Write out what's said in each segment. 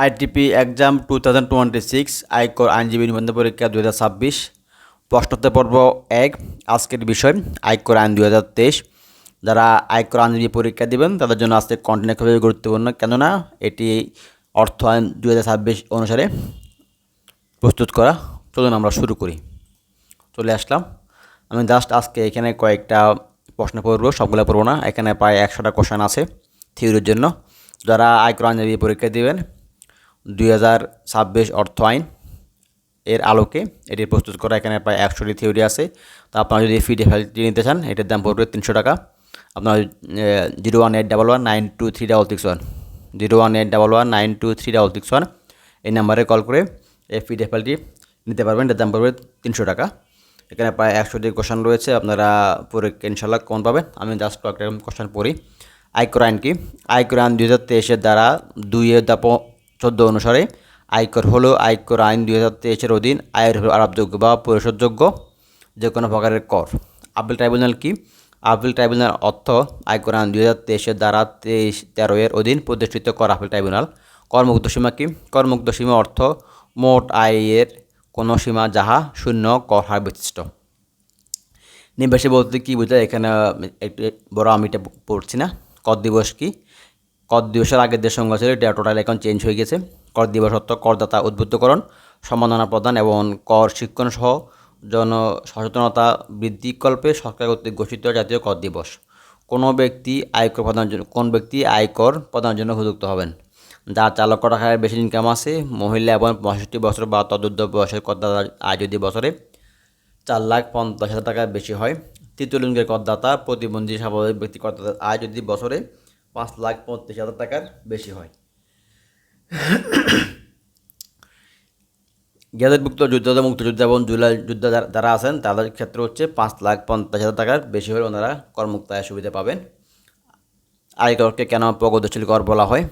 ITP exam 2026 আয়কর আইনজীবী নিবন্ধন পরীক্ষা 2026 প্রশ্নোত্তর পর্ব 1। আজকের বিষয় আয়কর আইন 2023। যারা আয়কর আইনজীবী পরীক্ষা দিবেন তাদের জন্য আজকের কন্টেন্ট খুবই গুরুত্বপূর্ণ, কেননা এটি অর্থ আইন 2026 অনুসারে প্রস্তুত করা। চলুন আমরা শুরু করি। চলে আসলাম। আমি জাস্ট আজকে এখানে কয়েকটা প্রশ্ন পড়ব, সবগুলো পড়ব না। এখানে প্রায় 100টা কোশ্চেন আছে থিওরির জন্য। যারা আয়কর আইনজীবী পরীক্ষা দিবেন 2026 অর্থ আইন এর আলোকে এটি প্রস্তুত করা, এখানে প্রায় 100টি থিওরি আছে। তো আপনারা যদি পিডিএফ ফাইলটি নিতে চান, এটার দাম পড়বে 300 টাকা। আপনার 01811923661 01811923661 এই নাম্বারে কল করে এই পিডিএফ ফাইলটি নিতে পারবেন। এটার দাম পড়বে 300 টাকা। এখানে প্রায় 100টি কোশ্চেন রয়েছে, আপনারা পরীক্ষা ইনশাল্লাহ কমন পাবেন। আমি জাস্ট কয়েকটা কোশ্চেন পড়ি। আয়কর আইন কি? আয়কর আইন 2023 দ্বারা 2-14 অনুসারে আয়কর হলো আয়কর আইন 2023 অধীন আয়ের আরোপযোগ্য বা পরিশোধযোগ্য যে কোনো প্রকারের কর। আপিল ট্রাইব্যুনাল কি? আপিল ট্রাইব্যুনাল অর্থ আয়কর আইন 2023 দ্বারা 23-13 অধীন প্রতিষ্ঠিত কর আপিল ট্রাইব্যুনাল। করমুক্ত সীমা কি? করমুক্ত সীমা অর্থ মোট আয়ের কোনো সীমা যাহা শূন্য কর হার বিশিষ্ট। নির্বাসী বলতে কি বোঝায়? এখানে একটু বড় আমি এটা পড়ছি না। কর দিবস কি? কর দিবসের আগের যে সংজ্ঞা ছিল এটা টোটাল এখন চেঞ্জ হয়ে গেছে। কর দিবস অর্থ করদাতা উদ্বুদ্ধকরণ, সম্মাননা প্রদান এবং কর শিক্ষণ সহ জনসচেতনতা বৃদ্ধিকল্পে সরকার কর্তৃক ঘোষিত জাতীয় কর দিবস। কোন ব্যক্তি আয়কর প্রদানের জন্য উপযুক্ত হবেন? যার 4 লক্ষ টাকার বেশি ইনকাম আছে, মহিলা এবং 65 বছর বা তদুর্ধ্ব বয়সের করদাতার আয় যদি বছরে 4,50,000 টাকার বেশি হয়। তৃতীয় লিঙ্গের করদাতা, প্রতিবন্ধী স্বাভাবিক ব্যক্তি করদাতার আয় যদি বছরে 5,35,000 টাকার বেশি হয়। গ্যাজেটভুক্ত যোদ্ধা, মুক্তিযোদ্ধা এবং জুলাই যোদ্ধা যারা আছেন তাদের ক্ষেত্রে হচ্ছে 5,50,000 টাকার বেশি হলে ওনারা করমুক্ত আয় সুবিধা পাবেন। আয়করকে কেন প্রগতিশীল কর বলা হয়?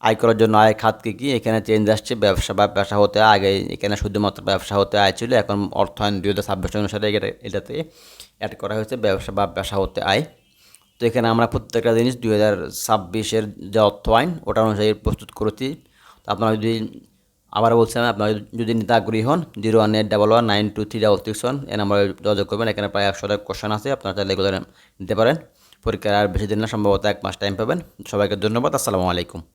আয়করের জন্য আয় খাত কী? এখানে চেঞ্জ আসছে। ব্যবসা বা পেশা হতে আগে এখানে শুধুমাত্র ব্যবসা হতে আয় ছিল, এখন অর্থায়ন 2026 অনুসারে এটাতে অ্যাড করা হয়েছে ব্যবসা বা পেশা হতে আয়। তো এখানে আমরা প্রত্যেকটা জিনিস 2026 যে অর্থ আইন ওটা অনুযায়ী প্রস্তুত করেছি। তো আপনারা যদি আবার বলছিলাম, আপনারা যদি নিতে আগ্রহী হন 01811923661 এই নাম্বারে যোগাযোগ করবেন। এখানে প্রায় 100টা কোশ্চেন আছে, আপনারা চাইলে এগুলো নিতে পারেন। পরীক্ষার আর বেশি দিন না, সম্ভবত 1 মাস টাইম পাবেন। সবাইকে ধন্যবাদ। আসসালামু আলাইকুম।